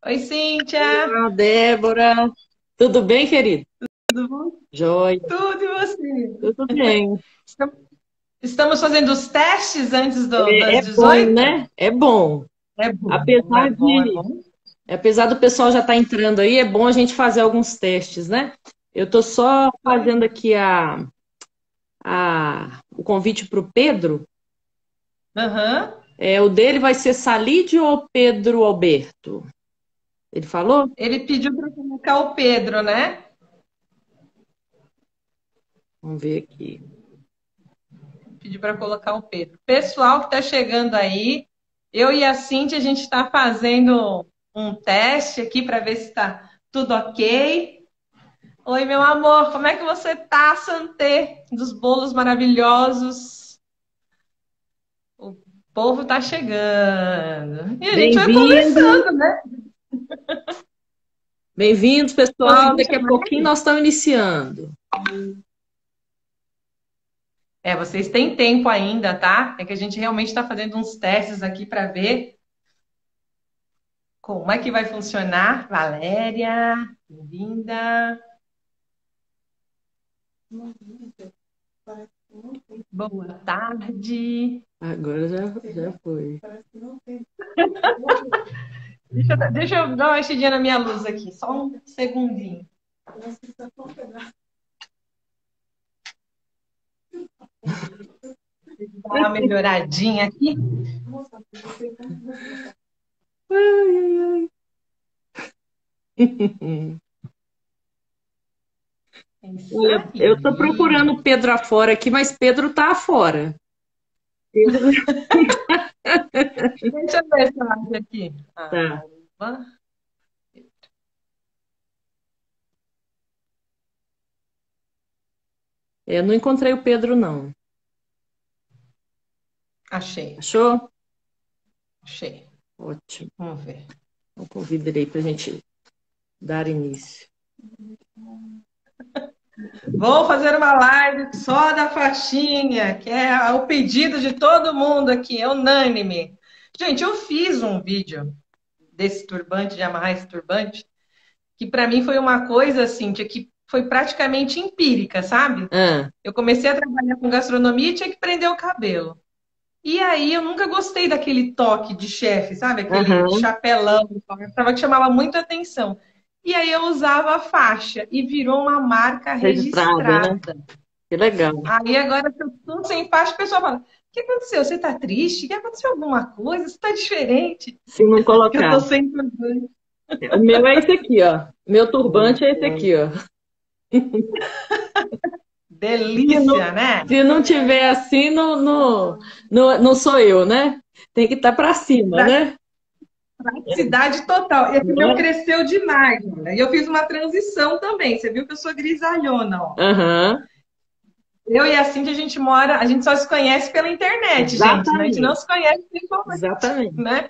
Oi, Cíntia. Olá, Débora. Tudo bem, querido? Tudo bom? Joia. Tudo e você? Tudo bem. Estam- Estamos fazendo os testes antes É, das é bom, 18? né? É bom. É bom, é Apesar bom, é de, bom. apesar do pessoal já estar entrando aí, é bom a gente fazer alguns testes, né? Eu estou só fazendo aqui o convite para o Pedro. Aham. O dele vai ser Salide ou Pedro Alberto? Ele falou? Ele pediu para colocar o Pedro, né? Vamos ver aqui. Pediu para colocar o Pedro. Pessoal que está chegando aí, eu e a Cíntia, a gente está fazendo um teste aqui para ver se está tudo ok. Oi, meu amor, como é que você tá, Santé? Dos bolos maravilhosos. O povo tá chegando. E a gente vai Bem-vindo, conversando, né? bem-vindos, pessoal. Consegui Daqui a chamar pouquinho ele? nós estamos iniciando. É, vocês têm tempo ainda, tá? É que a gente realmente está fazendo uns testes aqui para ver como é que vai funcionar. Valéria, bem-vinda. Boa tarde. Agora já foi. Deixa eu dar uma mexidinha na minha luz aqui, só um segundinho. Dar uma melhoradinha aqui. Ai, ai, ai. É isso Olha, eu estou aí. procurando o Pedro afora aqui, mas Pedro está afora. Pedro Deixa eu ver se eu acho aqui. tá. Arroba. Eu não encontrei o Pedro, não. Achei, Achou? achei. Ótimo. Vamos ver. Eu convido ele aí para a gente dar início. Vou fazer uma live só da faixinha, que é o pedido de todo mundo aqui, é unânime. Gente, eu fiz um vídeo desse turbante, de amarrar esse turbante, que para mim foi uma coisa assim, que foi praticamente empírica, sabe? Ah, Eu comecei a trabalhar com gastronomia e tinha que prender o cabelo. E aí eu nunca gostei daquele toque de chefe, sabe? Aquele aham. chapelão, que chamava muito atenção. E aí eu usava a faixa e virou uma marca Registrada, né? registrada. Que legal. Aí agora que eu tô sem faixa, o pessoal fala: o que aconteceu? Você tá triste? Que aconteceu alguma coisa? Você tá diferente? Se não Que eu tô colocar. sem turbante. O meu é esse aqui, ó. Meu turbante é esse aqui, ó. Se não, Delícia, né? se não tiver assim, não sou eu, né? Tem que estar para cima, né? Praticidade total. Esse meu Né? cresceu demais, né? E eu fiz uma transição também. Você viu que eu sou grisalhona, ó. Aham. Eu e a Cintia, a gente mora, a gente só se conhece pela internet, gente, né? A gente não Exatamente. se conhece pessoalmente, Exatamente. né?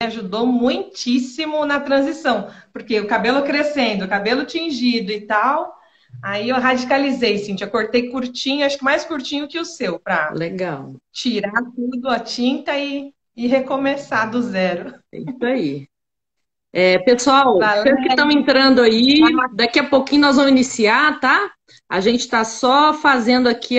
Me ajudou muitíssimo na transição, porque o cabelo crescendo, o cabelo tingido e tal, aí eu radicalizei, Cintia, cortei curtinho, acho que mais curtinho que o seu, para Legal. tirar tudo, a tinta e recomeçar do zero. É isso aí. Pessoal, vocês que estão Valéria, entrando aí, daqui a pouquinho nós vamos iniciar, tá? A gente está só fazendo aqui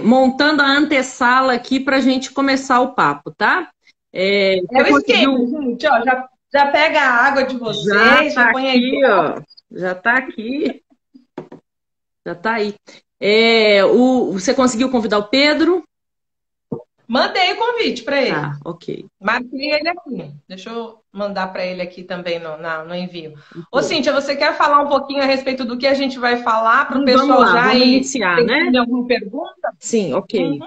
montando a antessala aqui para a gente começar o papo, tá? é Você o esquema, conseguiu? gente, ó, já pega a água de Já vocês, já tá põe aí. aqui, ó. Já tá aqui, já tá aí. Você conseguiu convidar o Pedro? Mandei o convite para ele. Tá, ok. Marquei ele aqui. Deixa eu mandar para ele aqui também no envio. Ô, Ok. Cíntia, você quer falar um pouquinho a respeito do que a gente vai falar para o Então, vamos pessoal lá, já vamos ir iniciar, né? pensando em alguma pergunta? Sim, ok. Uhum.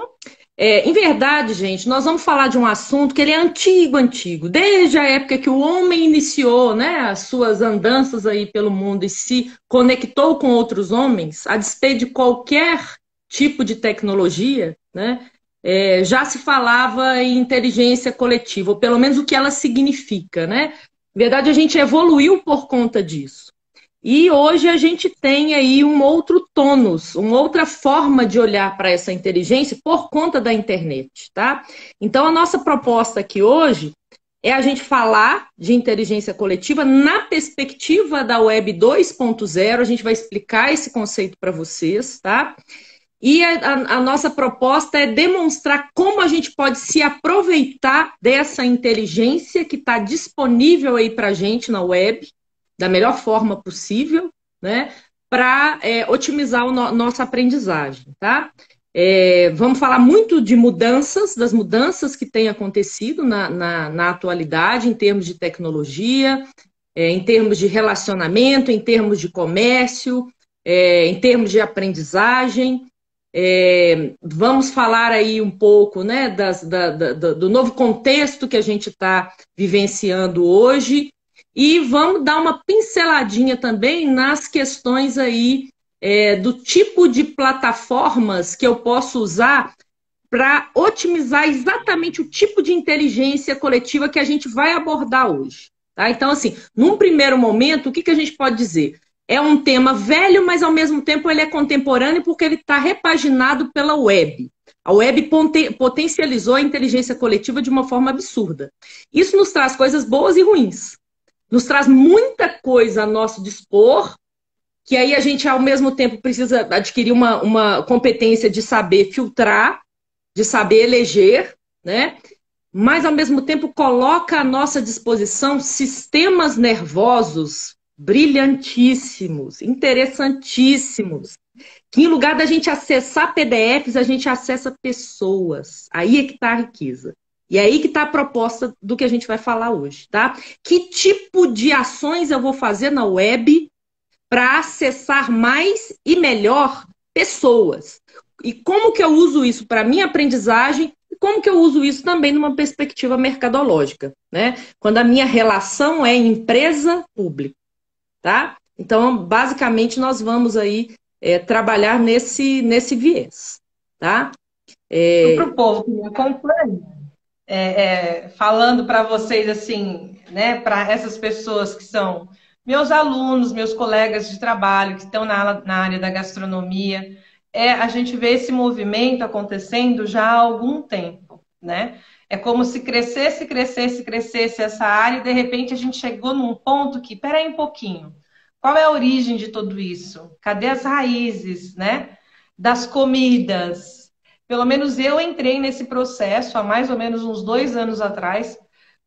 Em verdade, gente, nós vamos falar de um assunto que ele é antigo, antigo. Desde a época que o homem iniciou, né, as suas andanças aí pelo mundo e se conectou com outros homens, a despeito de qualquer tipo de tecnologia, né, já se falava em inteligência coletiva, ou pelo menos o que ela significa, né? Na verdade, a gente evoluiu por conta disso. E hoje a gente tem aí um outro tônus, uma outra forma de olhar para essa inteligência por conta da internet, tá? Então, a nossa proposta aqui hoje é a gente falar de inteligência coletiva na perspectiva da Web 2.0. A gente vai explicar esse conceito para vocês, tá? E a nossa proposta é demonstrar como a gente pode se aproveitar dessa inteligência que está disponível aí para a gente na web, da melhor forma possível, né? Para otimizar nossa aprendizagem, tá? Vamos falar muito de mudanças, das mudanças que têm acontecido na atualidade, em termos de tecnologia, em termos de relacionamento, em termos de comércio, em termos de aprendizagem. Vamos falar aí um pouco, né, do novo contexto que a gente está vivenciando hoje e vamos dar uma pinceladinha também nas questões aí do tipo de plataformas que eu posso usar para otimizar exatamente o tipo de inteligência coletiva que a gente vai abordar hoje. Tá? Então, assim, num primeiro momento, o que a gente pode dizer? É um tema velho, mas ao mesmo tempo ele é contemporâneo porque ele está repaginado pela web. A web potencializou a inteligência coletiva de uma forma absurda. Isso nos traz coisas boas e ruins. Nos traz muita coisa a nosso dispor, que aí a gente, ao mesmo tempo, precisa adquirir uma competência de saber filtrar, de saber eleger, né? Mas, ao mesmo tempo, coloca à nossa disposição sistemas nervosos brilhantíssimos, interessantíssimos, que em lugar da gente acessar PDFs, a gente acessa pessoas. Aí é que está a riqueza. E é aí que está a proposta do que a gente vai falar hoje, tá? Que tipo de ações eu vou fazer na web para acessar mais e melhor pessoas? E como que eu uso isso para minha aprendizagem e como que eu uso isso também numa perspectiva mercadológica, né? Quando a minha relação é empresa-público, tá? Então, basicamente, nós vamos aí trabalhar nesse viés, tá? Para o povo que me acompanha, falando para vocês assim, né, para essas pessoas que são meus alunos, meus colegas de trabalho, que estão na área da gastronomia, a gente vê esse movimento acontecendo já há algum tempo, né? É como se crescesse essa área e de repente a gente chegou num ponto que, peraí um pouquinho, qual é a origem de tudo isso? Cadê as raízes, né? Das comidas? Pelo menos eu entrei nesse processo há mais ou menos uns 2 anos atrás,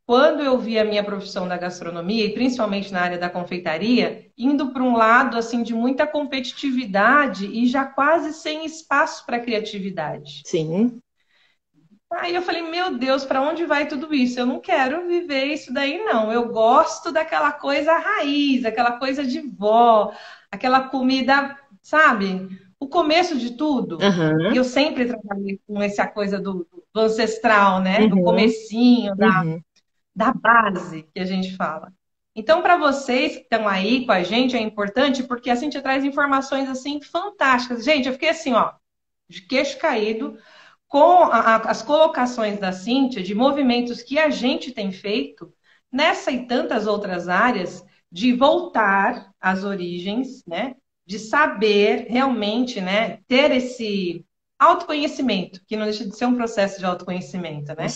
quando eu vi a minha profissão da gastronomia, e principalmente na área da confeitaria, indo para um lado assim de muita competitividade e já quase sem espaço para criatividade. Sim. Aí eu falei, meu Deus, para onde vai tudo isso? Eu não quero viver isso daí, não. Eu gosto daquela coisa raiz, aquela coisa de vó, aquela comida, sabe? O começo de tudo. Uhum. E eu sempre trabalhei com essa coisa do ancestral, né? Do comecinho, da base que a gente fala. Então, para vocês que estão aí com a gente, é importante porque a Cíntia traz informações assim fantásticas. Gente, eu fiquei assim, ó, de queixo caído com as colocações da Cíntia de movimentos que a gente tem feito nessa e tantas outras áreas de voltar às origens, né? De saber realmente, né? Ter esse autoconhecimento, que não deixa de ser um processo de autoconhecimento, né?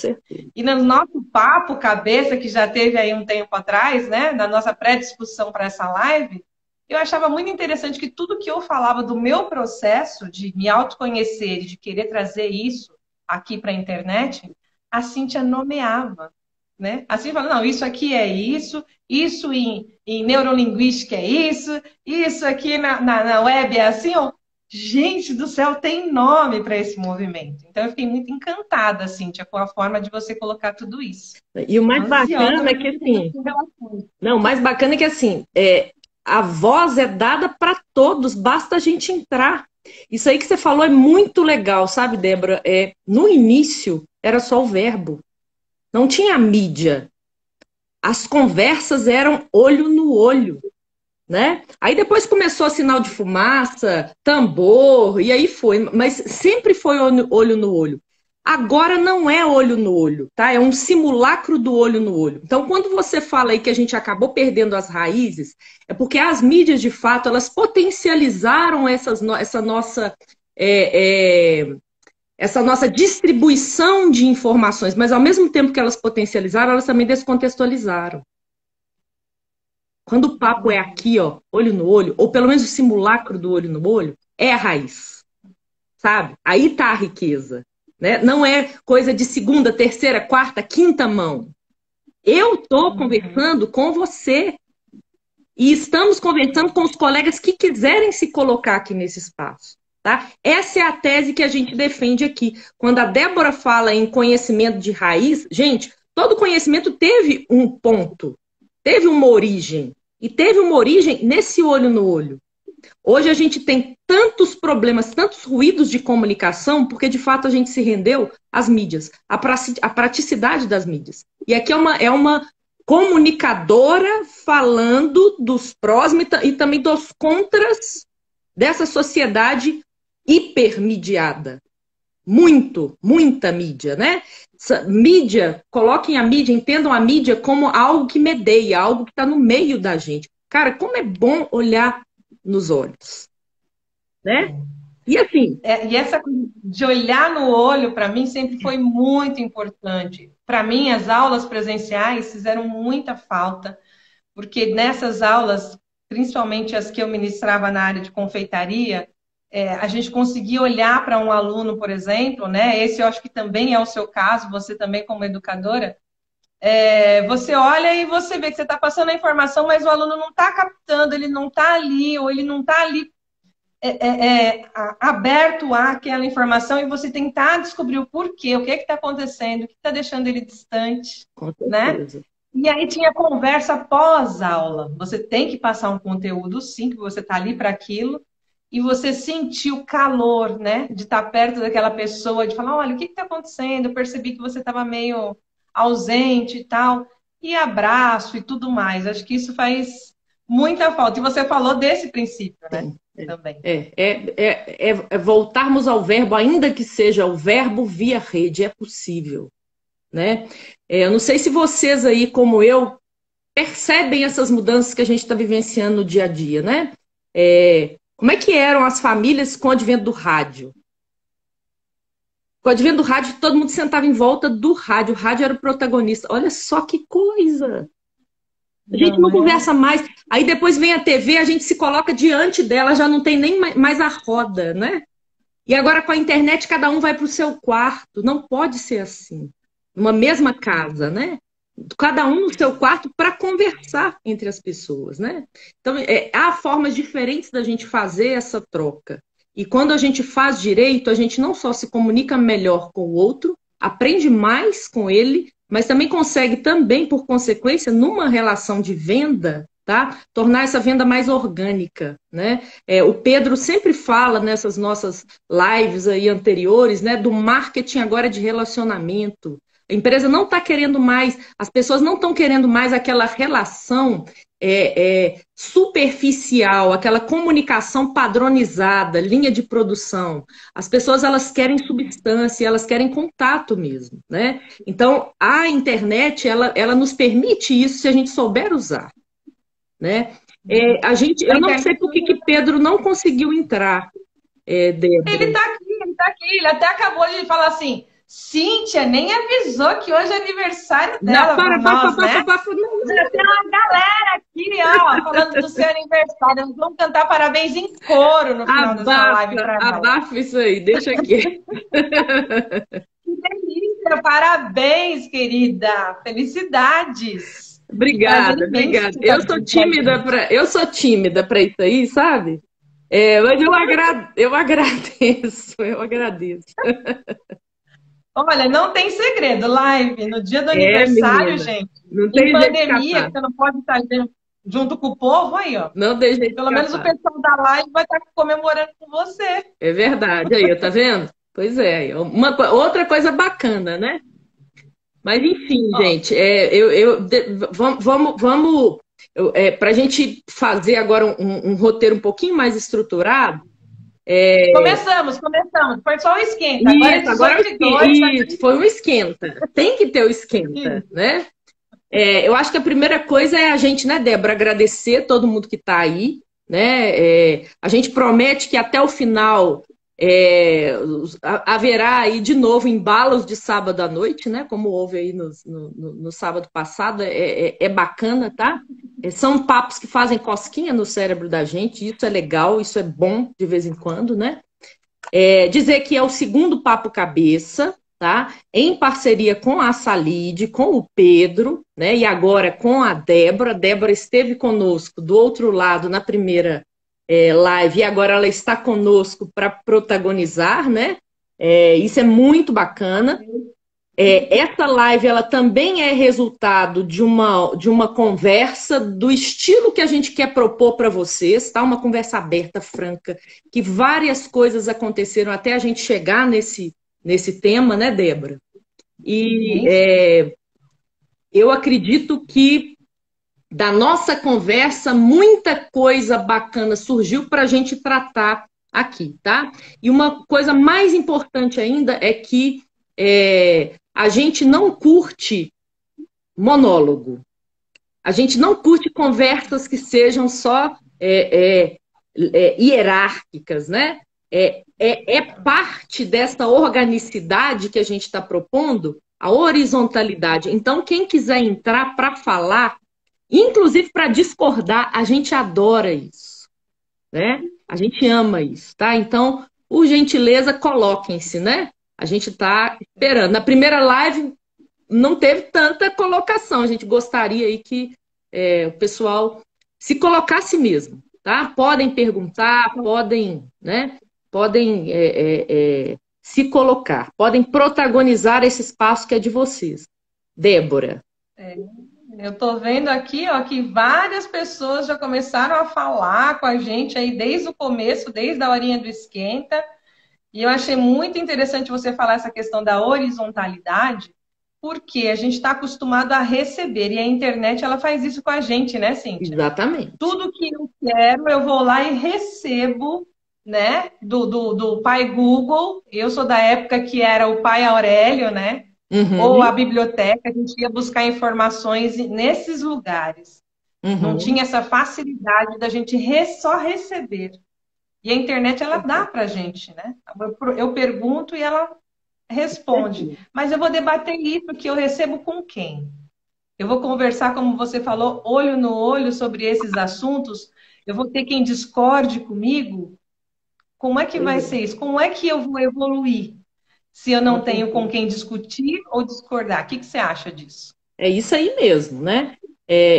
E no nosso papo cabeça, que já teve aí um tempo atrás, né? Na nossa pré-discussão para essa live, eu achava muito interessante que tudo que eu falava do meu processo de me autoconhecer e de querer trazer isso aqui para a internet, a Cíntia nomeava, né? Assim falando, não, isso aqui é isso em neurolinguística é isso aqui na web é assim, ó. Gente do céu, tem nome para esse movimento. Então, eu fiquei muito encantada, Cíntia, com a forma de você colocar tudo isso. E o mais bacana é que, assim... Não, o mais bacana é que, assim, a voz é dada para todos, basta a gente entrar. Isso aí que você falou é muito legal, sabe, Débora? No início, era só o verbo. Não tinha mídia. As conversas eram olho no olho. Né? Aí depois começou sinal de fumaça, tambor, e aí foi, mas sempre foi olho no olho. Agora não é olho no olho, tá? É um simulacro do olho no olho. Então, quando você fala aí que a gente acabou perdendo as raízes, é porque as mídias, de fato, elas potencializaram é, é, essa nossa distribuição de informações, mas ao mesmo tempo que elas potencializaram, elas também descontextualizaram. Quando o papo é aqui, ó, olho no olho, ou pelo menos o simulacro do olho no olho, é a raiz, sabe? Aí tá a riqueza, né? Não é coisa de segunda, terceira, quarta, quinta mão. Eu tô conversando com você e estamos conversando com os colegas que quiserem se colocar aqui nesse espaço. Tá? Essa é a tese que a gente defende aqui. Quando a Débora fala em conhecimento de raiz, gente, todo conhecimento teve um ponto, teve uma origem. E teve uma origem nesse olho no olho. Hoje a gente tem tantos problemas, tantos ruídos de comunicação, porque de fato a gente se rendeu às mídias, à praticidade das mídias. E aqui é uma comunicadora falando dos prós e também dos contras dessa sociedade hipermediada. Muita mídia, né? Mídia, coloquem a mídia, entendam a mídia como algo que medeia, algo que está no meio da gente. Cara, como é bom olhar nos olhos, né? E assim... E essa coisa de olhar no olho, para mim, sempre foi muito importante. Para mim, as aulas presenciais fizeram muita falta, porque nessas aulas, principalmente as que eu ministrava na área de confeitaria, a gente conseguia olhar para um aluno, por exemplo, né? Esse eu acho que também é o seu caso, você também como educadora, você olha e você vê que você está passando a informação, mas o aluno não está captando, ele não está ali, ou ele não está ali aberto àquela informação, e você tentar descobrir o porquê, o que está acontecendo, o que está deixando ele distante, né? E aí tinha conversa pós-aula. Você tem que passar um conteúdo, sim, que você está ali para aquilo, e você sentir o calor, né? De estar perto daquela pessoa, de falar, olha, o que está acontecendo? Eu percebi que você estava meio ausente e tal. E abraço e tudo mais. Acho que isso faz muita falta. E você falou desse princípio, né? Também. Voltarmos ao verbo, ainda que seja o verbo via rede, é possível, né? Eu não sei se vocês aí, como eu, percebem essas mudanças que a gente está vivenciando no dia a dia, né? Como é que eram as famílias com o advento do rádio? Com o advento do rádio, todo mundo sentava em volta do rádio. O rádio era o protagonista. Olha só que coisa! A gente não conversa mais. Aí depois vem a TV, a gente se coloca diante dela, já não tem nem mais a roda, né? E agora com a internet, cada um vai para o seu quarto. Não pode ser assim. Numa mesma casa, né? Cada um no seu quarto para conversar entre as pessoas, né? Então, há formas diferentes da gente fazer essa troca. E quando a gente faz direito, a gente não só se comunica melhor com o outro, aprende mais com ele, mas também consegue também, por consequência, numa relação de venda, tá? Tornar essa venda mais orgânica, né? O Pedro sempre fala nessas nossas lives aí anteriores, né, do marketing agora de relacionamento. A empresa não está querendo mais, as pessoas não estão querendo mais aquela relação superficial, aquela comunicação padronizada, linha de produção. As pessoas, elas querem substância, elas querem contato mesmo, né? Então, a internet, ela nos permite isso se a gente souber usar, né? Eu não sei por que Pedro não conseguiu entrar. Ele está aqui, ele até acabou de falar assim... Cíntia nem avisou que hoje é aniversário dela. Já tem uma galera aqui, ó, falando do seu aniversário. Nós vamos cantar parabéns em coro no final dessa live para ela. Abafa isso aí, deixa aqui. Que delícia, parabéns, querida. Felicidades. Obrigada. Eu sou tímida para isso aí, sabe? Mas eu agradeço. Olha, não tem segredo, live no dia do aniversário, menina. Gente. Não tem em pandemia, que você não pode estar junto com o povo aí, ó. Não tem jeito. Pelo menos o pessoal da live vai estar comemorando com você. É verdade, aí, tá vendo? Pois é, outra coisa bacana, né? Mas enfim, gente, vamos para a gente fazer agora um roteiro um pouquinho mais estruturado. Começamos. Foi só o esquenta. Agora é Isso, agora 18h02. isso, foi um esquenta. Tem que ter o esquenta, né? Eu acho que a primeira coisa é a gente, né, Débora, agradecer todo mundo que está aí, né? A gente promete que até o final haverá aí de novo embalos de sábado à noite, né? Como houve aí no sábado passado, é bacana, tá? São papos que fazem cosquinha no cérebro da gente, isso é legal, isso é bom de vez em quando, né? Dizer que é o segundo Papo Cabeça, tá? Em parceria com a Salide, com o Pedro, né? E agora com a Débora. A Débora esteve conosco do outro lado na primeira live e agora ela está conosco para protagonizar, né? Isso é muito bacana. Essa live ela também é resultado de uma conversa do estilo que a gente quer propor para vocês, tá? Uma conversa aberta, franca, que várias coisas aconteceram até a gente chegar nesse tema, né, Débora? E eu acredito que da nossa conversa muita coisa bacana surgiu para a gente tratar aqui, tá? E uma coisa mais importante ainda é que a gente não curte monólogo. A gente não curte conversas que sejam só hierárquicas, né? É parte dessa organicidade que a gente está propondo, a horizontalidade. Então, quem quiser entrar para falar, inclusive para discordar, a gente adora isso, né? A gente ama isso, tá? Então, por gentileza, coloquem-se, né? A gente está esperando. Na primeira live não teve tanta colocação. A gente gostaria aí que o pessoal se colocasse mesmo, tá? Podem perguntar, podem, né? Podem se colocar, podem protagonizar esse espaço que é de vocês. Débora. Eu estou vendo aqui, ó, que várias pessoas já começaram a falar com a gente aí desde o começo, desde a horinha do esquenta. E eu achei muito interessante você falar essa questão da horizontalidade, porque a gente está acostumado a receber, e a internet ela faz isso com a gente, né, Cíntia? Exatamente. Tudo que eu quero, eu vou lá e recebo, né, do pai Google. Eu sou da época que era o pai Aurélio, né? Uhum. Ou a biblioteca, a gente ia buscar informações nesses lugares. Uhum. Não tinha essa facilidade da gente só receber. E a internet, ela dá pra gente, né? Eu pergunto e ela responde. Mas eu vou debater isso que eu recebo com quem? Eu vou conversar, como você falou, olho no olho sobre esses assuntos. Eu vou ter quem discorde comigo. Como é que vai ser isso? Como é que eu vou evoluir se eu não tenho com quem discutir ou discordar? O que você acha disso? É isso aí mesmo, né?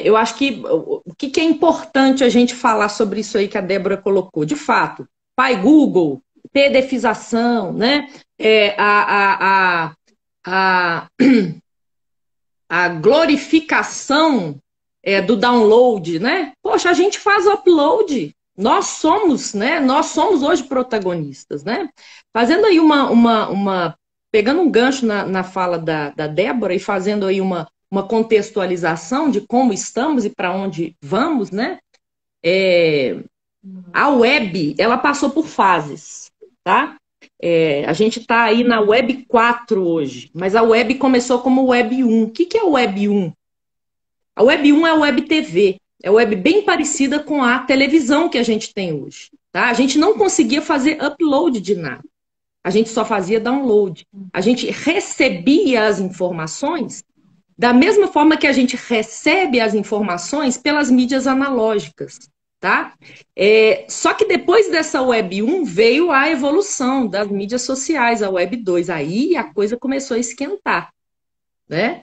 Eu acho que o que é importante a gente falar sobre isso aí que a Débora colocou. De fato, pai Google, pedefização, né? A glorificação do download, né? Poxa, a gente faz upload. Nós somos, né? Nós somos hoje protagonistas, né? Fazendo aí pegando um gancho na fala da Débora e fazendo aí uma contextualização de como estamos e para onde vamos, né? A web, ela passou por fases, tá? A gente está aí na Web 4 hoje, mas a web começou como Web 1. O que é a Web 1? A Web 1 é a Web TV, é a web bem parecida com a televisão que a gente tem hoje, tá? A gente não conseguia fazer upload de nada, a gente só fazia download. A gente recebia as informações da mesma forma que a gente recebe as informações pelas mídias analógicas, tá? Só que depois dessa Web 1 veio a evolução das mídias sociais, a Web 2. Aí a coisa começou a esquentar, né?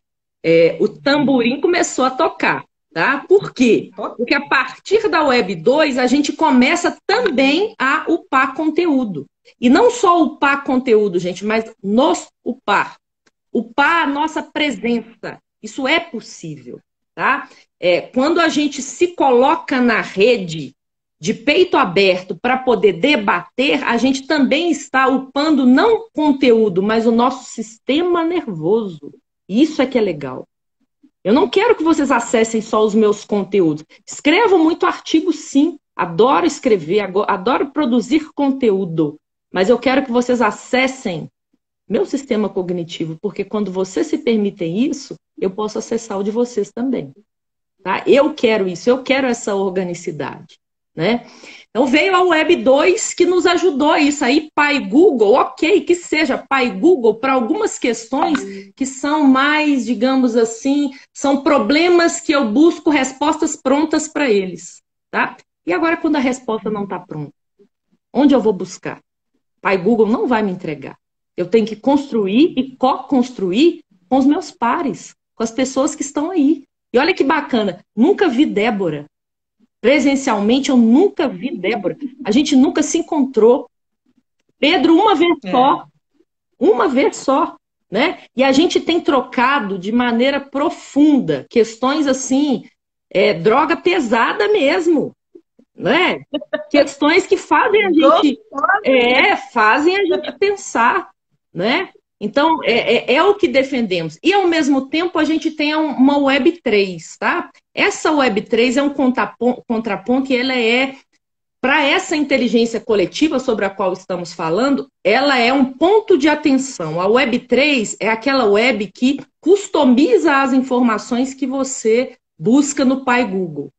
O tamborim começou a tocar, tá? Por quê? Porque a partir da Web 2 a gente começa também a upar conteúdo. E não só upar conteúdo, gente, mas nos upar. Upar a nossa presença. Isso é possível, tá? Quando a gente se coloca na rede de peito aberto para poder debater, a gente também está upando não conteúdo, mas o nosso sistema nervoso. Isso é que é legal. Eu não quero que vocês acessem só os meus conteúdos. Escrevo muito artigo, sim. adoro escrever, adoro produzir conteúdo, mas eu quero que vocês acessem meu sistema cognitivo, porque quando vocês se permitem isso, eu posso acessar o de vocês também. Tá? Eu quero isso, eu quero essa organicidade, né? Então veio a Web 2 que nos ajudou a isso aí, Pai Google, ok, que seja Pai Google para algumas questões que são mais, digamos assim, são problemas que eu busco respostas prontas para eles, tá? E agora quando a resposta não está pronta, onde eu vou buscar? Pai Google não vai me entregar. Eu tenho que construir e co-construir com os meus pares, com as pessoas que estão aí. E olha que bacana, nunca vi Débora. Presencialmente, eu nunca vi Débora. A gente nunca se encontrou. Pedro, uma vez só, né? E a gente tem trocado de maneira profunda questões assim, droga pesada mesmo, né? Questões que fazem a gente, fazem a gente pensar, né? Então, é o que defendemos. E, ao mesmo tempo, a gente tem uma Web 3, tá? Essa Web 3 é um contraponto e ela para essa inteligência coletiva sobre a qual estamos falando, ela é um ponto de atenção. A Web 3 é aquela web que customiza as informações que você busca no Pai Google.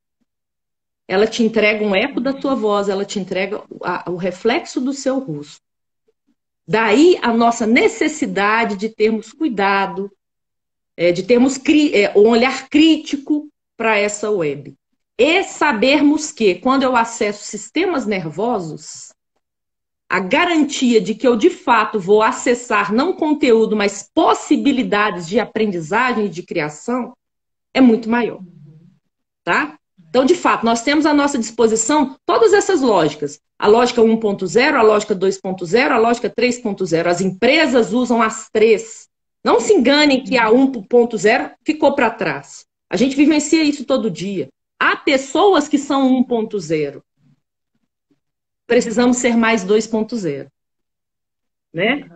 Ela te entrega um eco da sua voz, ela te entrega o reflexo do seu rosto. Daí a nossa necessidade de termos cuidado, de termos um olhar crítico para essa web. E sabermos que, quando eu acesso sistemas nervosos, a garantia de que eu, de fato, vou acessar não conteúdo, mas possibilidades de aprendizagem e de criação é muito maior. Tá? Então, de fato, nós temos à nossa disposição todas essas lógicas. A lógica 1.0, a lógica 2.0, a lógica 3.0. As empresas usam as três. Não se enganem que a 1.0 ficou para trás. A gente vivencia isso todo dia. Há pessoas que são 1.0. Precisamos ser mais 2.0. Né?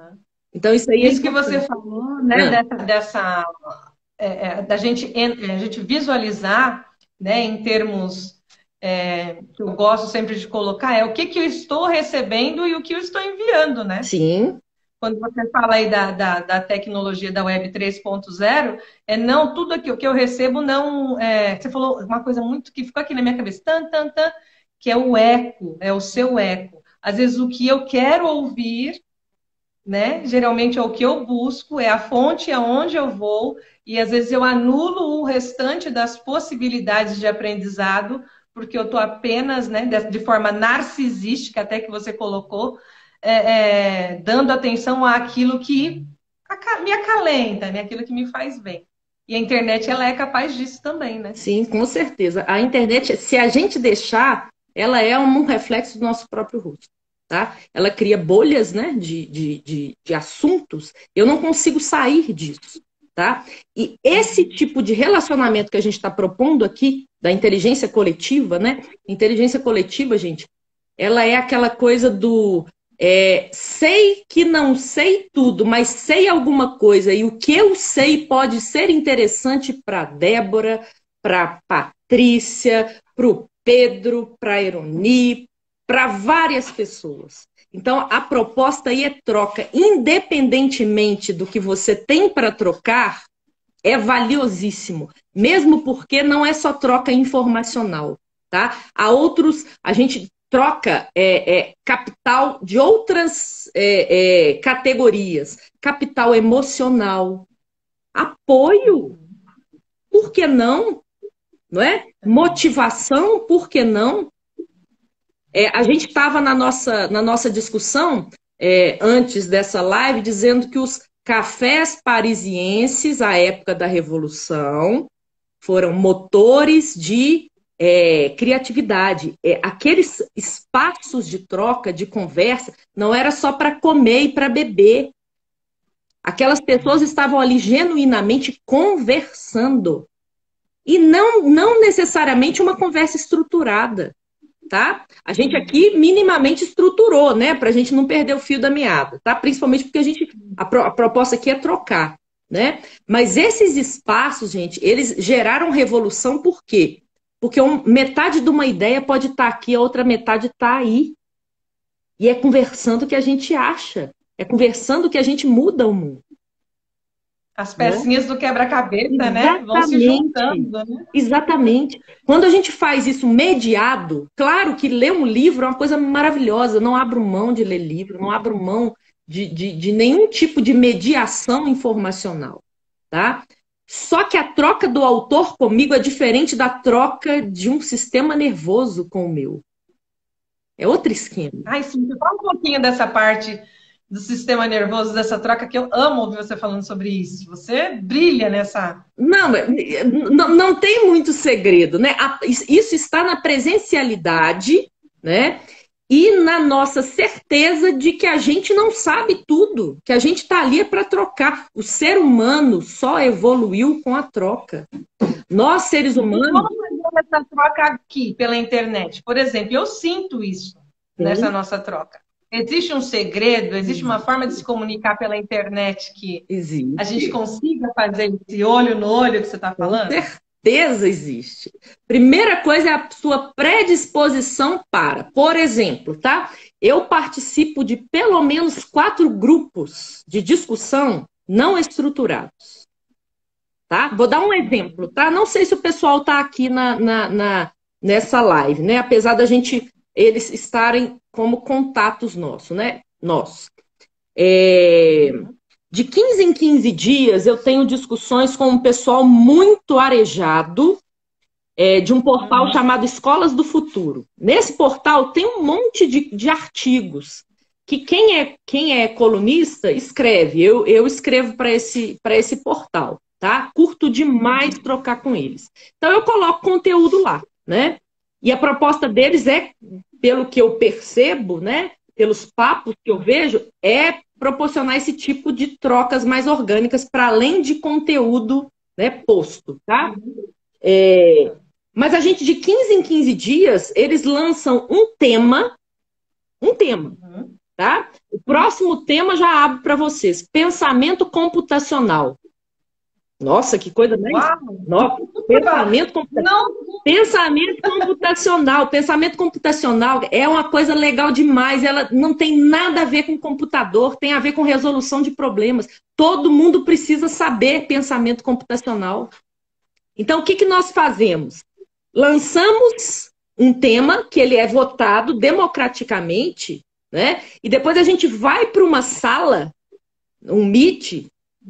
Então, isso aí isso que você falou, né? Da gente visualizar, né, em termos que eu gosto sempre de colocar, o que eu estou recebendo e o que eu estou enviando, né? Sim. Quando você fala aí da tecnologia da Web 3.0, não tudo aquilo que eu recebo, não. Você falou uma coisa muito que ficou aqui na minha cabeça, que é o eco, é o seu eco. Às vezes o que eu quero ouvir, né? Geralmente é o que eu busco, é a fonte aonde eu vou, e às vezes eu anulo o restante das possibilidades de aprendizado, porque eu estou apenas, né, de forma narcisística, até que você colocou, dando atenção àquilo que me acalenta, né, aquilo que me faz bem. E a internet, ela é capaz disso também, né? Sim, com certeza. A internet, se a gente deixar, ela é um reflexo do nosso próprio rosto. Tá? Ela cria bolhas, né, de assuntos. Eu não consigo sair disso. Tá? E esse tipo de relacionamento que a gente está propondo aqui, da inteligência coletiva, né? Inteligência coletiva, gente, ela é aquela coisa do sei que não sei tudo, mas sei alguma coisa, e o que eu sei pode ser interessante para Débora, para Patrícia, para o Pedro, para a Eroni, para várias pessoas. Então, a proposta aí é troca. Independentemente do que você tem para trocar, é valiosíssimo. Mesmo porque não é só troca informacional. Tá? Há outros, a gente troca capital de outras categorias. Capital emocional. Apoio. Por que não? Não é? Motivação, por que não? A gente estava na nossa discussão, antes dessa live, dizendo que os cafés parisienses, à época da Revolução, foram motores de criatividade. Aqueles espaços de troca, de conversa, não era só para comer e para beber. Aquelas pessoas estavam ali genuinamente conversando. E não necessariamente uma conversa estruturada. Tá? A gente aqui minimamente estruturou, né? Para a gente não perder o fio da meada, tá? Principalmente porque a proposta aqui é trocar, né? Mas esses espaços, gente, eles geraram revolução por quê? Porque metade de uma ideia pode estar aqui, a outra metade está aí. E é conversando que a gente acha. É conversando que a gente muda o mundo. As pecinhas do quebra-cabeça, né? Vão se Exatamente. juntando, né? Exatamente. Quando a gente faz isso mediado, claro que ler um livro é uma coisa maravilhosa. Não abro mão de ler livro, não abro mão de nenhum tipo de mediação informacional, tá? Só que a troca do autor comigo é diferente da troca de um sistema nervoso com o meu. É outro esquema. Ai, sim, fala um pouquinho dessa parte do sistema nervoso, dessa troca, que eu amo ouvir você falando sobre isso. Você brilha nessa. Não tem muito segredo, né? Isso está na presencialidade, né? E na nossa certeza de que a gente não sabe tudo, que a gente está ali para trocar. O ser humano só evoluiu com a troca. Nós, seres humanos. Vamos fazer essa troca aqui pela internet. Por exemplo, eu sinto isso nessa nossa troca. Existe um segredo, existe uma forma de se comunicar pela internet que a gente consiga fazer esse olho no olho que você está falando? Com certeza existe. Primeira coisa é a sua predisposição para. Por exemplo, tá? Eu participo de pelo menos 4 grupos de discussão não estruturados. Tá? Vou dar um exemplo, tá? Não sei se o pessoal está aqui nessa live, né? Apesar da gente, eles estarem como contatos nossos, né? De 15 em 15 dias, eu tenho discussões com um pessoal muito arejado, de um portal chamado Escolas do Futuro. Nesse portal tem um monte de artigos que quem é colunista escreve. Eu escrevo para esse portal, tá? Curto demais trocar com eles. Então eu coloco conteúdo lá, né? E a proposta deles pelo que eu percebo, né? Pelos papos que eu vejo, é proporcionar esse tipo de trocas mais orgânicas para além de conteúdo, né, posto, tá? Mas a gente, de 15 em 15 dias, eles lançam um tema, tá? O próximo tema já abro para vocês, pensamento computacional. Nossa, que coisa mais... Nossa, pensamento computacional. Pensamento computacional é uma coisa legal demais. Ela não tem nada a ver com computador, tem a ver com resolução de problemas. Todo mundo precisa saber pensamento computacional. Então, o que nós fazemos? Lançamos um tema que ele é votado democraticamente, né? E depois a gente vai para uma sala, um Meet,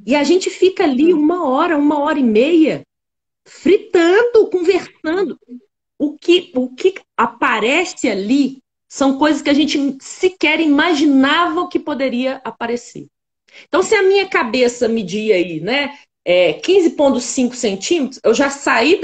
e a gente fica ali 1 hora e meia, fritando, conversando. O que aparece ali são coisas que a gente sequer imaginava que poderia aparecer. Então, se a minha cabeça media aí, né, 15,5 centímetros, eu já saí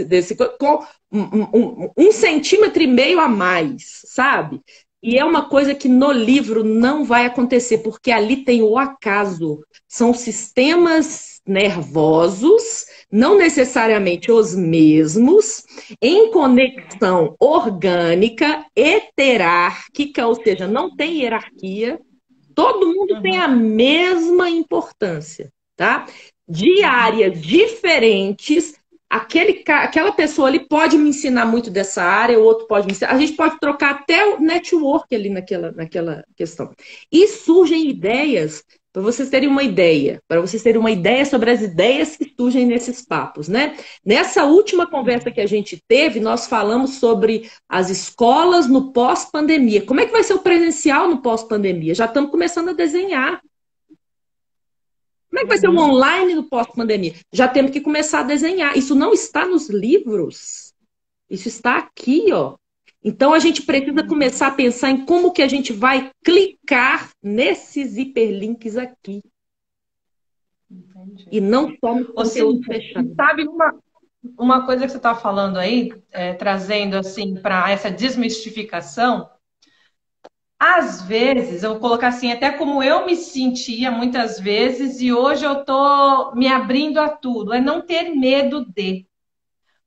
desse com 1,5 centímetro a mais, sabe? E é uma coisa que no livro não vai acontecer, porque ali tem o acaso. São sistemas nervosos, não necessariamente os mesmos, em conexão orgânica, heterárquica, ou seja, não tem hierarquia. Todo mundo tem a mesma importância, tá? De áreas diferentes. Aquela pessoa ali pode me ensinar muito dessa área, o outro pode me ensinar. A gente pode trocar até o network ali naquela questão. E surgem ideias, para vocês terem uma ideia, sobre as ideias que surgem nesses papos, né? Nessa última conversa que a gente teve, nós falamos sobre as escolas no pós-pandemia. Como é que vai ser o presencial no pós-pandemia? Já estamos começando a desenhar. Como é que vai ser o online no pós-pandemia? Já temos que começar a desenhar. Isso não está nos livros. Isso está aqui, ó. Então, a gente precisa começar a pensar em como que a gente vai clicar nesses hiperlinks aqui. Entendi. E não só no conteúdo fechado. Sabe uma coisa que você está falando aí, trazendo assim para essa desmistificação? Às vezes, eu vou colocar assim, até como eu me sentia muitas vezes, e hoje eu estou me abrindo a tudo, é não ter medo de.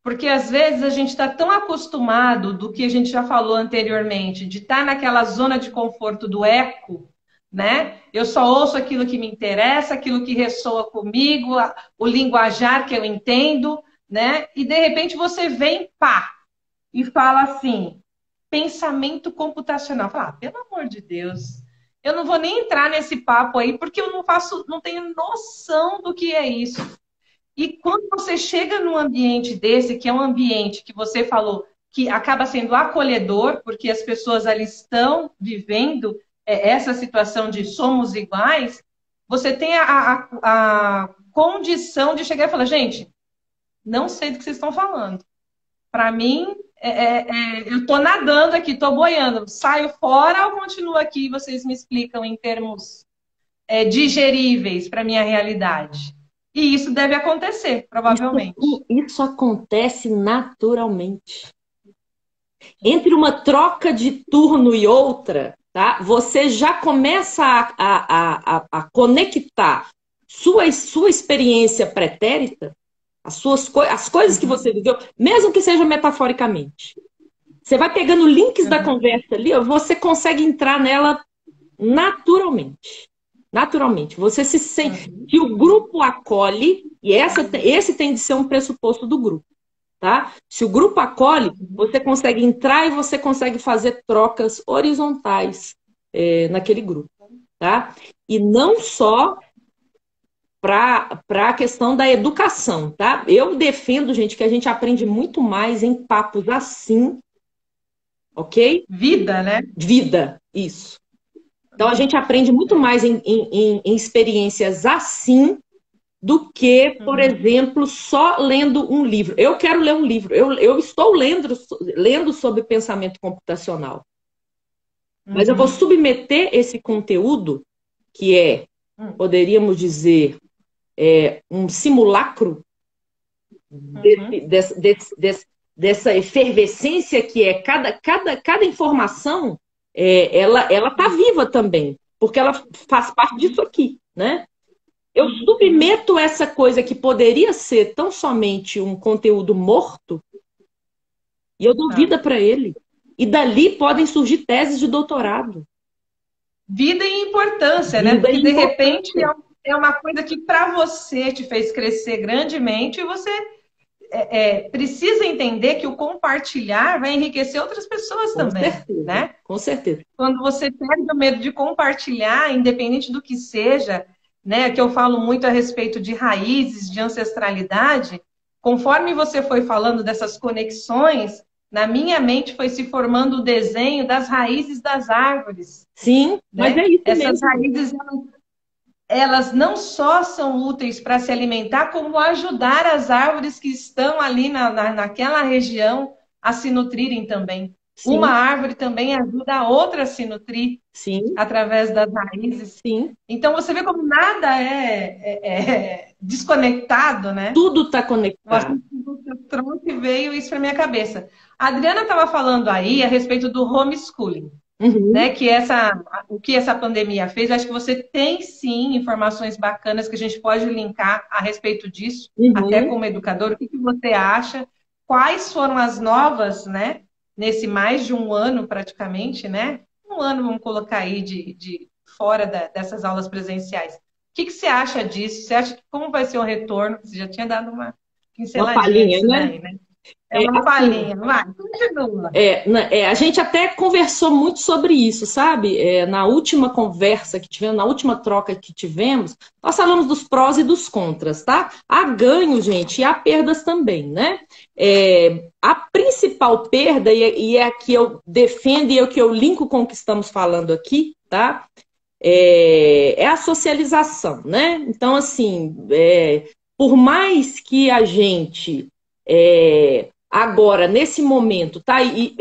Porque às vezes a gente está tão acostumado do que a gente já falou anteriormente, de estar naquela zona de conforto do eco, né? Eu só ouço aquilo que me interessa, aquilo que ressoa comigo, o linguajar que eu entendo, né? E de repente você vem, pá, e fala assim, pensamento computacional. Fala, pelo amor de Deus, eu não vou nem entrar nesse papo aí, porque eu não tenho noção do que é isso. E quando você chega num ambiente desse, que é um ambiente que você falou que acaba sendo acolhedor, porque as pessoas ali estão vivendo essa situação de somos iguais, você tem a condição de chegar e falar, gente, não sei do que vocês estão falando. Para mim, eu estou nadando aqui, estou boiando. Saio fora ou continuo aqui? Vocês me explicam em termos digeríveis para a minha realidade. E isso deve acontecer, provavelmente. Isso acontece naturalmente. Entre uma troca de turno e outra, tá? Você já começa a conectar sua experiência pretérita, as coisas que você viveu, mesmo que seja metaforicamente. Você vai pegando links da conversa ali, você consegue entrar nela naturalmente. Naturalmente. Você se sente que o grupo acolhe, e esse tem de ser um pressuposto do grupo. Tá? Se o grupo acolhe, você consegue entrar e você consegue fazer trocas horizontais naquele grupo. Tá? E não só para a questão da educação. Tá? Eu defendo, gente, que a gente aprende muito mais em papos assim, ok? Vida, né? Vida, isso. Então a gente aprende muito mais em experiências assim do que, por exemplo, só lendo um livro. Eu quero ler um livro. Eu estou lendo sobre pensamento computacional. Mas eu vou submeter esse conteúdo, que poderíamos dizer, um simulacro dessa efervescência que é cada informação, ela está viva também, porque ela faz parte disso aqui, né? Eu submeto essa coisa que poderia ser tão somente um conteúdo morto e eu dou vida para ele. E dali podem surgir teses de doutorado. Vida e importância, né? Porque de repente é uma coisa que para você te fez crescer grandemente e você precisa entender que o compartilhar vai enriquecer outras pessoas também. Certeza, né? Com certeza. Quando você perde o medo de compartilhar, independente do que seja, né, que eu falo muito a respeito de raízes, de ancestralidade, conforme você foi falando dessas conexões, na minha mente foi se formando o desenho das raízes das árvores. Sim, mas é isso Essas mesmo. raízes, elas não só são úteis para se alimentar, como ajudar as árvores que estão ali naquela região a se nutrirem também. Sim. Uma árvore também ajuda a outra a se nutrir. Sim. Através das raízes. Sim. Então você vê como nada é desconectado, né? Tudo está conectado. Você trouxe e veio isso para minha cabeça. A Adriana estava falando aí a respeito do homeschooling. Né, o que essa pandemia fez. Acho que você tem sim informações bacanas que a gente pode linkar a respeito disso, até como educador. O que você acha? Quais foram as novas, né? Nesse mais de um ano praticamente, né? Um ano, vamos colocar aí, de fora dessas aulas presenciais. O que você acha disso? Você acha que como vai ser o retorno? Você já tinha dado uma pinceladinha. Uma palhinha, né? Né? Uma palhinha, vai, continua. A gente até conversou muito sobre isso, sabe? Na última conversa que tivemos, na última troca que tivemos, nós falamos dos prós e dos contras, tá? Há ganhos, gente, e há perdas também, né? A principal perda, e é a que eu defendo e é o que eu linko com o que estamos falando aqui, tá? É a socialização, né? Então, assim, por mais que a gente... agora, nesse momento, tá? E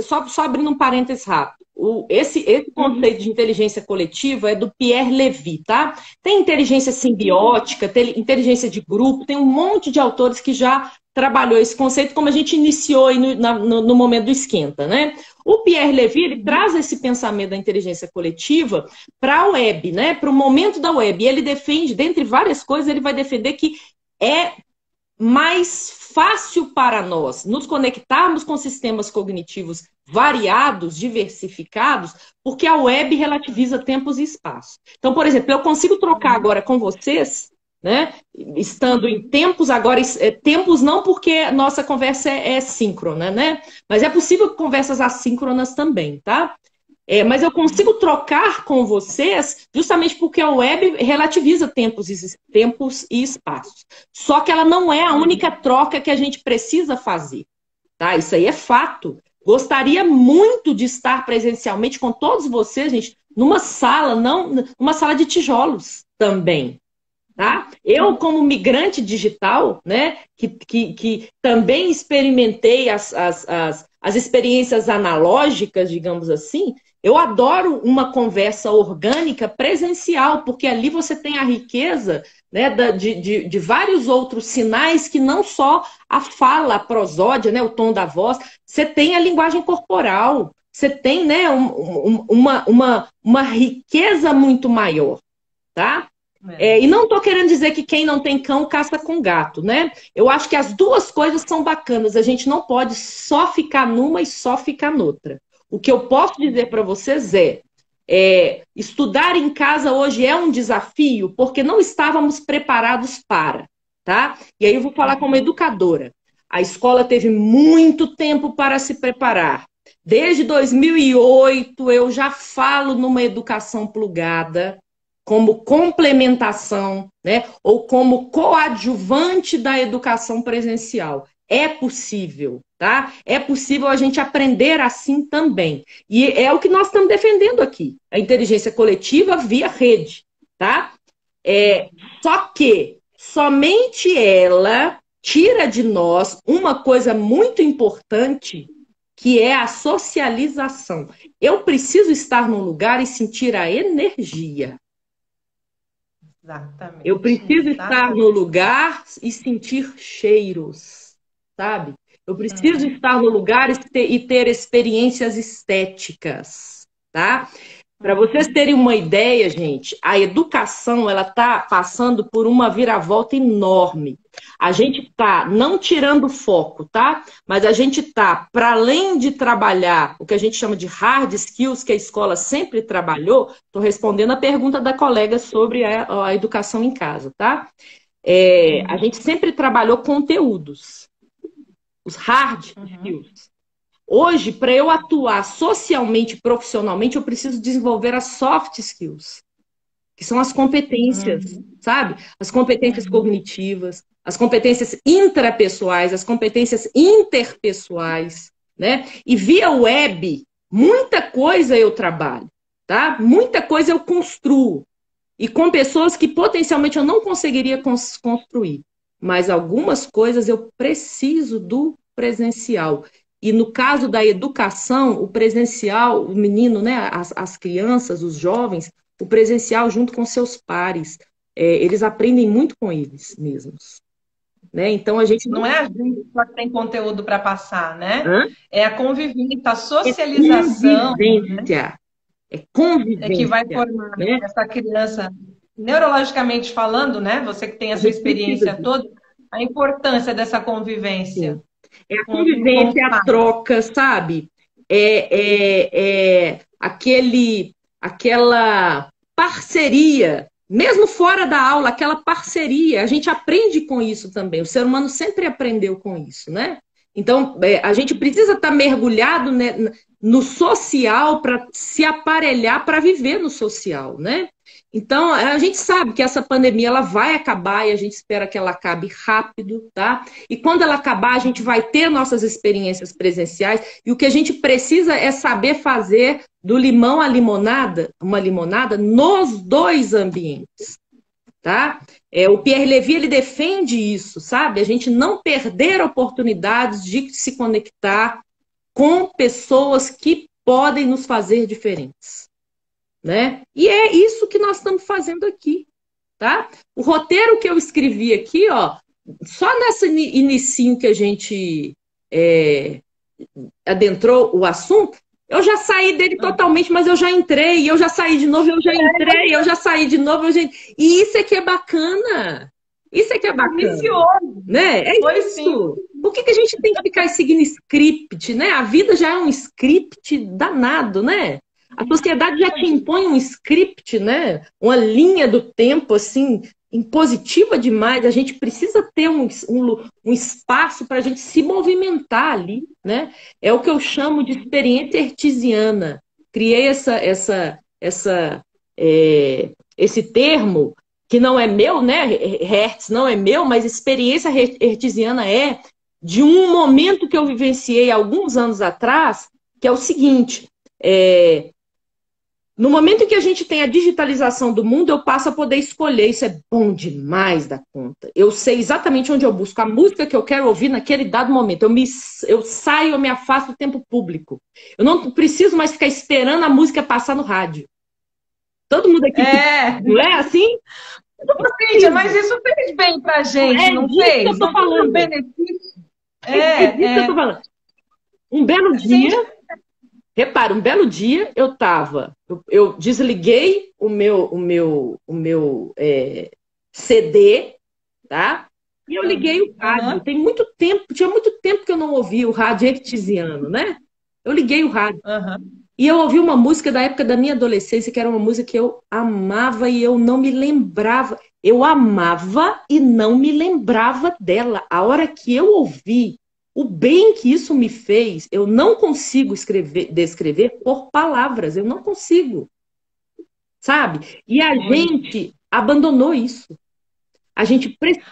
só abrindo um parênteses rápido. Esse conceito de inteligência coletiva é do Pierre Levy, tá? Tem inteligência simbiótica, tem inteligência de grupo, tem um monte de autores que já trabalhou esse conceito, como a gente iniciou aí no momento do esquenta, né? O Pierre Levy, ele traz esse pensamento da inteligência coletiva para a web, né? Para o momento da web. E ele defende, dentre várias coisas, ele vai defender que é mais fácil para nós nos conectarmos com sistemas cognitivos variados, diversificados, porque a web relativiza tempos e espaços. Então, por exemplo, eu consigo trocar agora com vocês, né? Estando em tempos, agora, tempos não porque nossa conversa é síncrona, né? Mas é possível conversas assíncronas também, tá? Mas eu consigo trocar com vocês justamente porque a web relativiza tempos e espaços. Só que ela não é a única troca que a gente precisa fazer, tá? Isso aí é fato. Gostaria muito de estar presencialmente com todos vocês, gente, numa sala, não, numa sala de tijolos também. Tá? Eu, como migrante digital, né, que também experimentei as experiências analógicas, digamos assim, eu adoro uma conversa orgânica presencial, porque ali você tem a riqueza, né, de vários outros sinais que não só a fala, a prosódia, né, o tom da voz, você tem a linguagem corporal, você tem, né, uma riqueza muito maior, tá? E não estou querendo dizer que quem não tem cão caça com gato, né? Eu acho que as duas coisas são bacanas. A gente não pode só ficar numa e só ficar noutra. O que eu posso dizer para vocês estudar em casa hoje é um desafio porque não estávamos preparados para, tá? E aí eu vou falar como educadora. A escola teve muito tempo para se preparar. Desde 2008 eu já falo numa educação plugada, como complementação, né, ou como coadjuvante da educação presencial. É possível, tá? É possível a gente aprender assim também. E é o que nós estamos defendendo aqui, a inteligência coletiva via rede, tá? Só que somente ela tira de nós uma coisa muito importante, que é a socialização. Eu preciso estar num lugar e sentir a energia. Exatamente. Eu preciso estar no lugar e sentir cheiros, sabe? Eu preciso estar no lugar e ter experiências estéticas, tá? Para vocês terem uma ideia, gente, a educação ela está passando por uma viravolta enorme. A gente está não tirando foco, tá? Mas a gente está, para além de trabalhar o que a gente chama de hard skills, que a escola sempre trabalhou, estou respondendo a pergunta da colega sobre a educação em casa, tá? A gente sempre trabalhou conteúdos, os hard skills. Hoje, para eu atuar socialmente, profissionalmente, eu preciso desenvolver as soft skills, que são as competências, sabe? As competências cognitivas, as competências intrapessoais, as competências interpessoais, né? E via web, muita coisa eu trabalho, tá? Muita coisa eu construo. E com pessoas que potencialmente eu não conseguiria construir. Mas algumas coisas eu preciso do presencial. E no caso da educação, o presencial, o menino, né, as crianças, os jovens, o presencial junto com seus pares, eles aprendem muito com eles mesmos. Né? Então a gente não é a gente só que tem conteúdo para passar, né? Hã? É a convivência, a socialização. É convivência. Que vai formar, né, essa criança, neurologicamente falando, né? Você que tem essa experiência toda, a importância dessa convivência. Sim. É a convivência, é a troca, sabe? Aquela parceria, mesmo fora da aula, aquela parceria. A gente aprende com isso também. O ser humano sempre aprendeu com isso, né? Então, a gente precisa estar mergulhado, né, no social para se aparelhar para viver no social, né? Então, a gente sabe que essa pandemia ela vai acabar e a gente espera que ela acabe rápido, tá? E quando ela acabar, a gente vai ter nossas experiências presenciais e o que a gente precisa é saber fazer do limão à limonada, uma limonada, nos dois ambientes, tá? O Pierre Levy, ele defende isso, sabe? A gente não perder oportunidades de se conectar com pessoas que podem nos fazer diferentes. Né? E é isso que nós estamos fazendo aqui, tá? O roteiro que eu escrevi aqui, ó, só nesse inicinho que a gente adentrou o assunto, eu já saí dele totalmente, mas eu já entrei, eu já saí de novo, eu já entrei, eu já saí de novo, e isso é que é bacana. Isso é que é bacana. Né? É Foi isso. Sim. Por que a gente tem que ficar seguindo script, né? A vida já é um script danado, né? A sociedade já te impõe um script, né? Uma linha do tempo, assim, impositiva demais, a gente precisa ter um espaço para a gente se movimentar ali, né? É o que eu chamo de experiência artesiana. Criei esse termo, que não é meu, né? Hertz não é meu, mas experiência artesiana é de um momento que eu vivenciei alguns anos atrás, que é o seguinte, no momento em que a gente tem a digitalização do mundo, eu passo a poder escolher. Isso é bom demais da conta. Eu sei exatamente onde eu busco a música que eu quero ouvir naquele dado momento. Eu saio, eu me afasto do tempo público. Eu não preciso mais ficar esperando a música passar no rádio. Todo mundo aqui, não é assim? Cíntia, mas isso fez bem pra gente, não disso fez? Que eu tô falando. Benefício. É disso que eu tô falando. Um belo dia, repara, um belo dia eu desliguei o meu CD, tá? E eu liguei o rádio. Tinha muito tempo que eu não ouvia o rádio artesiano, né? Eu liguei o rádio. E eu ouvi uma música da época da minha adolescência, que era uma música que eu amava e eu não me lembrava. Eu amava e não me lembrava dela. A hora que eu ouvi, o bem que isso me fez, eu não consigo descrever por palavras. Eu não consigo. Sabe? E a gente abandonou isso. A gente precisa.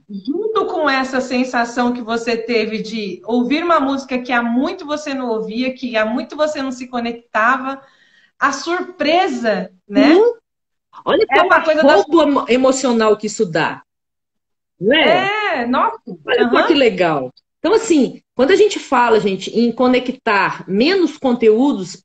Junto com essa sensação que você teve de ouvir uma música que há muito você não ouvia, que há muito você não se conectava, a surpresa, né? Olha que uma coisa emocional que isso dá. Não é? Nossa. Olha só que legal. Então, assim, quando a gente fala, gente, em conectar menos conteúdos,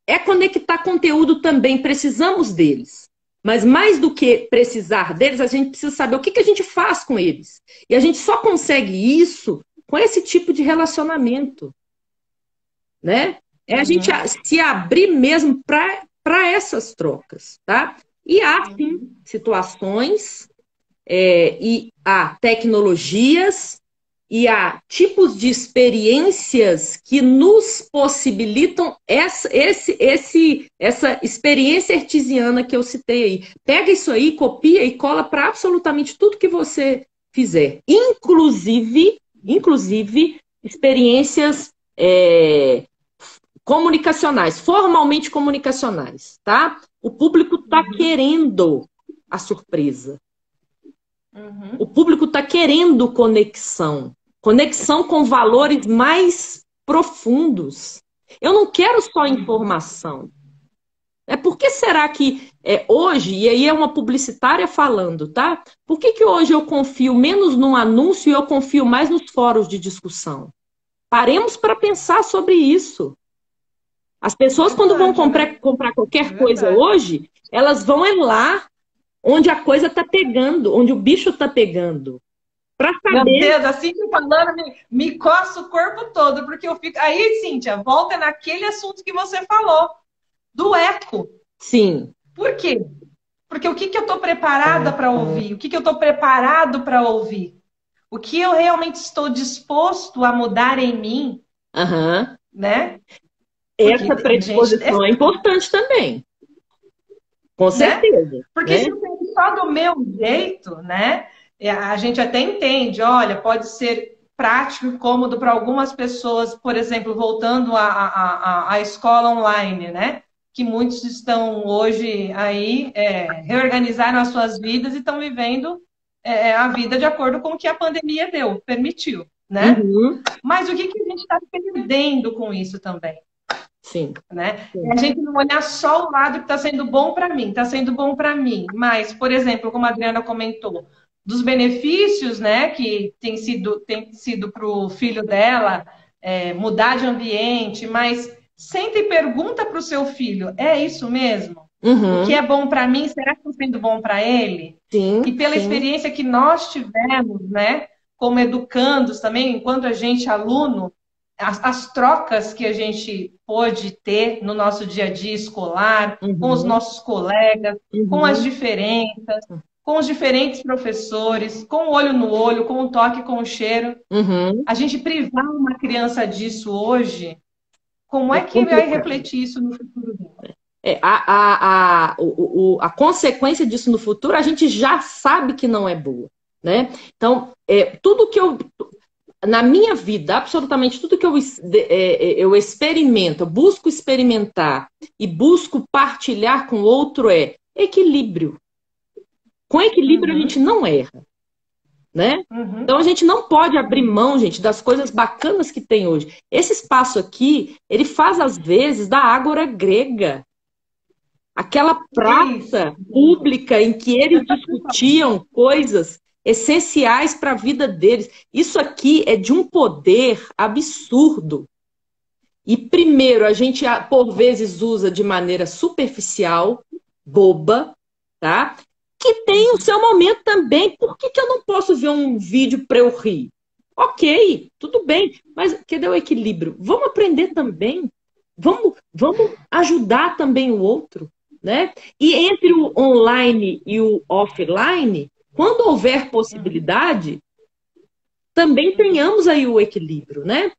é conectar conteúdo também, precisamos deles. Mas mais do que precisar deles, a gente precisa saber o que a gente faz com eles. E a gente só consegue isso com esse tipo de relacionamento. Né? É a gente se abrir mesmo para essas trocas. Tá? E há, sim, situações, e há tecnologias, e há tipos de experiências que nos possibilitam essa experiência artesiana que eu citei aí. Pega isso aí, copia e cola para absolutamente tudo que você fizer. Inclusive experiências comunicacionais, formalmente comunicacionais, tá? O público está querendo a surpresa. O público está querendo conexão com valores mais profundos. Eu não quero só informação. Por que será que hoje, e aí é uma publicitária falando, tá? Por que hoje eu confio menos num anúncio e eu confio mais nos fóruns de discussão? Paremos para pensar sobre isso. As pessoas, quando vão comprar qualquer coisa hoje, elas vão lá onde a coisa está pegando, onde o bicho está pegando. Para saber. Meu Deus, assim que falando, me coça o corpo todo, porque eu fico. Aí, Cíntia, volta naquele assunto que você falou, do eco. Sim. Por quê? Porque o que eu estou preparada para ouvir? O que eu estou preparado para ouvir? O que eu realmente estou disposto a mudar em mim? Né? Essa predisposição é importante também. Com certeza. Né? Porque se eu penso só do meu jeito, né? A gente até entende, olha, pode ser prático e cômodo para algumas pessoas, por exemplo, voltando à escola online, né? Que muitos estão hoje aí, reorganizaram as suas vidas e estão vivendo a vida de acordo com o que a pandemia permitiu, né? Mas o que a gente está perdendo com isso também? Sim. Né? A gente não olhar só o lado que está sendo bom para mim, está sendo bom para mim. Mas, por exemplo, como a Adriana comentou, dos benefícios, né, que tem sido para o filho dela mudar de ambiente, mas senta e pergunta para o seu filho, é isso mesmo? O que é bom para mim, será que está sendo bom para ele? Sim, e pela experiência que nós tivemos, né, como educandos também, enquanto a gente aluno, as trocas que a gente pôde ter no nosso dia a dia escolar, com os nossos colegas, com as diferenças, com os diferentes professores, com o olho no olho, com o toque, com o cheiro. A gente privar uma criança disso hoje, como é que vai refletir isso no futuro dela? A consequência disso no futuro, a gente já sabe que não é boa, né? Então, tudo que na minha vida, absolutamente tudo que eu experimento, eu busco experimentar e busco partilhar com o outro é equilíbrio. Com equilíbrio a gente não erra, né? Então a gente não pode abrir mão, gente, das coisas bacanas que tem hoje. Esse espaço aqui, ele faz às vezes da ágora grega. Aquela praça pública em que eles discutiam coisas essenciais para a vida deles. Isso aqui é de um poder absurdo. E primeiro, a gente por vezes usa de maneira superficial, boba, tá? Que tem o seu momento também. Por que eu não posso ver um vídeo para eu rir? Ok, tudo bem, mas cadê o equilíbrio? Vamos aprender também. Vamos ajudar também o outro. Né? E entre o online e o offline, quando houver possibilidade, também tenhamos aí o equilíbrio, né?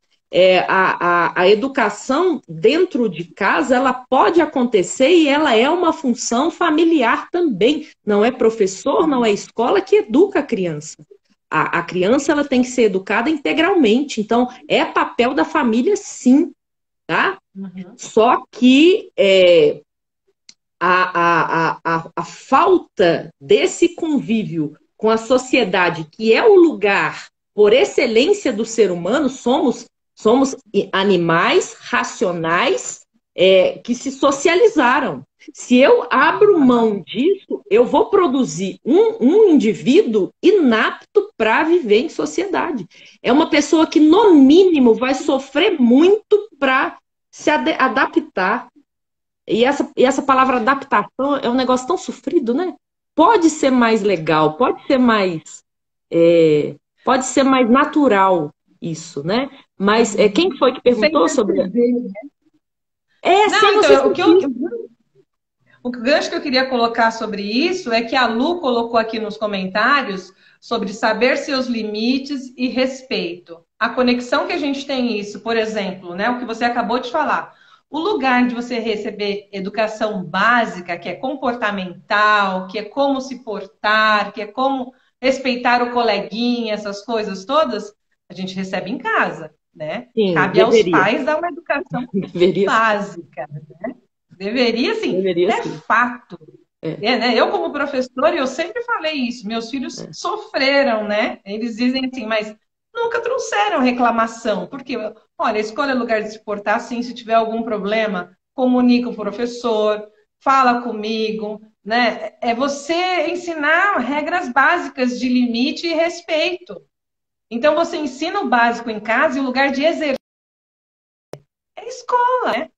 A educação dentro de casa, ela pode acontecer e ela é uma função familiar também. Não é professor, não é escola que educa a criança. A criança ela tem que ser educada integralmente. Então, é papel da família, sim. Tá? Só que a falta desse convívio com a sociedade, que é o lugar por excelência do ser humano, somos animais racionais que se socializaram. Se eu abro mão disso, eu vou produzir um indivíduo inapto para viver em sociedade. É uma pessoa que, no mínimo, vai sofrer muito para se adaptar. E essa palavra adaptação é um negócio tão sofrido, né? Pode ser mais legal, pode ser mais natural isso, né? Mas quem foi que perguntou sobre... O gancho que eu queria colocar sobre isso é que a Lu colocou aqui nos comentários sobre saber seus limites e respeito. A conexão que a gente tem isso, por exemplo, né? O que você acabou de falar. O lugar de você receber educação básica, que é comportamental, que é como se portar, que é como respeitar o coleguinha, essas coisas todas, a gente recebe em casa, né? Sim, cabe aos pais dar uma educação básica, né? Deveria sim, é fato. Né? Eu, como professora, eu sempre falei isso. Meus filhos sofreram, né? Eles dizem assim, mas nunca trouxeram reclamação. Porque, olha, escolha lugar de se portar assim, se tiver algum problema, comunica o professor, fala comigo, né? É você ensinar regras básicas de limite e respeito. Então, você ensina o básico em casa e o lugar de exercer é escola, né?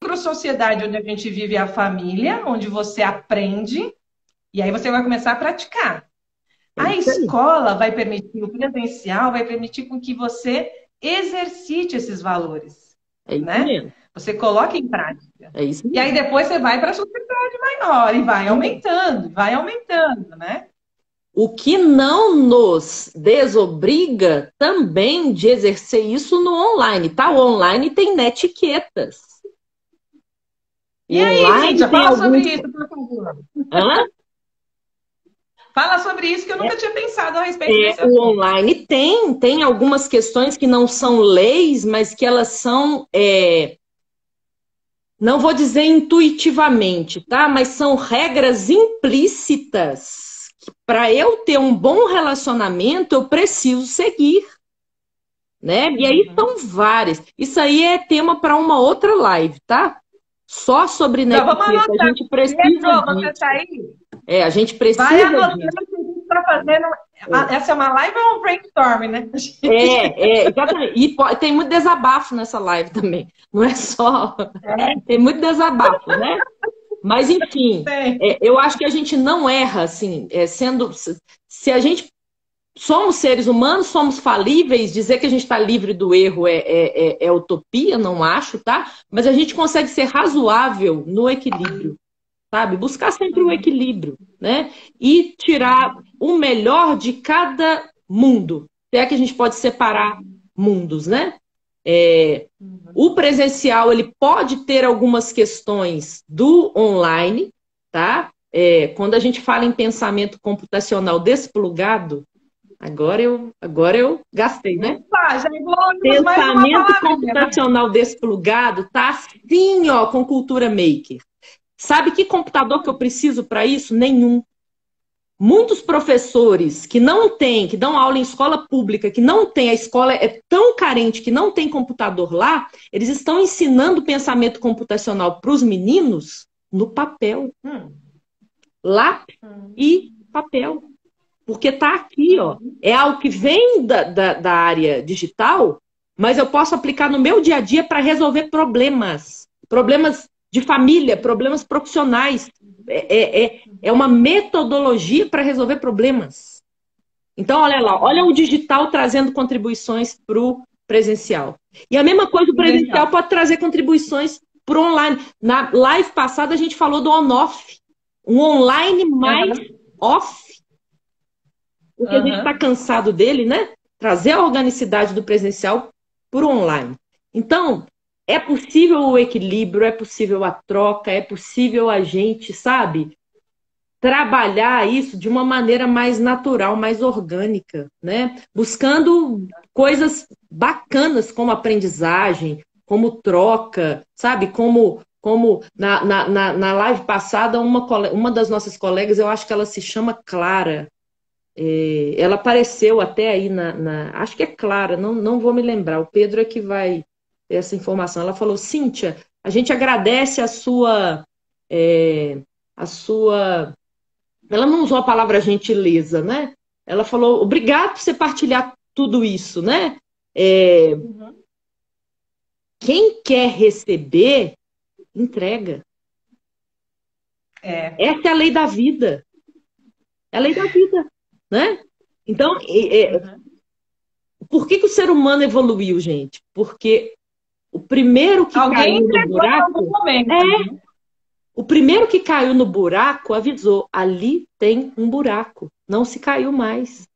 Microsociedade onde a gente vive é a família, onde você aprende e aí você vai começar a praticar. A escola vai permitir, o presencial vai permitir com que você exercite esses valores. Né? Você coloque em prática. E aí depois você vai para a sociedade maior e vai aumentando, né? O que não nos desobriga também de exercer isso no online, tá? O online tem netiquetas. E aí, gente, fala sobre isso, por favor. Fala sobre isso, que eu nunca tinha pensado a respeito disso. O online tem algumas questões que não são leis, mas que elas são, não vou dizer intuitivamente, tá? Mas são regras implícitas. Para eu ter um bom relacionamento, eu preciso seguir. Né? E aí são várias. Isso aí é tema para uma outra live, tá? Só sobre netiqueta. A gente precisa você tá aí? A gente precisa vai anotando que a gente está fazendo. Essa é uma live ou é um brainstorm, né? Exatamente. E tem muito desabafo nessa live também. Não é só. Tem muito desabafo, né? Mas, enfim, eu acho que a gente não erra, assim, se a gente somos seres humanos, somos falíveis, dizer que a gente está livre do erro é utopia, não acho, tá? Mas a gente consegue ser razoável no equilíbrio, sabe? Buscar sempre o equilíbrio, né? E tirar o melhor de cada mundo. Se é que a gente pode separar mundos, né? O presencial, ele pode ter algumas questões do online, tá? Quando a gente fala em pensamento computacional desplugado, agora eu gastei, né? Opa, já evoluímos mais uma Pensamento palavrinha. computacional desplugado tá assim, ó, com cultura maker. Sabe que computador que eu preciso para isso? Nenhum. Muitos professores que não têm, que dão aula em escola pública, que não tem, a escola é tão carente que não tem computador lá, eles estão ensinando pensamento computacional para os meninos no papel. Lápis e papel. Porque está aqui, ó. É algo que vem da área digital, mas eu posso aplicar no meu dia a dia para resolver problemas. Problemas de família, problemas profissionais. É uma metodologia para resolver problemas. Então, olha lá, olha o digital trazendo contribuições para o presencial. E a mesma coisa, o presencial pode trazer contribuições para o online. Na live passada, a gente falou do on-off. Um online mais off. Porque a gente está cansado dele, né? Trazer a organicidade do presencial para o online. Então, é possível o equilíbrio, é possível a troca, é possível a gente, sabe, trabalhar isso de uma maneira mais natural, mais orgânica, né? Buscando coisas bacanas como aprendizagem, como troca, sabe? Como na live passada, uma das nossas colegas, eu acho que ela se chama Clara. Ela apareceu até aí acho que é Clara, não vou me lembrar. O Pedro é que vai ter essa informação. Ela falou: Cíntia, a gente agradece a sua. Ela não usou a palavra gentileza, né? Ela falou: obrigado por você partilhar tudo isso, né? Quem quer receber, entrega. Essa é a lei da vida. É a lei da vida, né? Então, por que o ser humano evoluiu, gente? Porque o primeiro que caiu no buraco... O primeiro que caiu no buraco avisou, ali tem um buraco, não se caiu mais.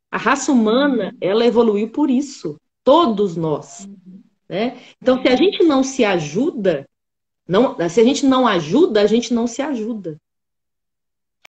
A raça humana, ela evoluiu por isso, todos nós. Né? Então, se a gente não se ajuda, se a gente não ajuda, a gente não se ajuda.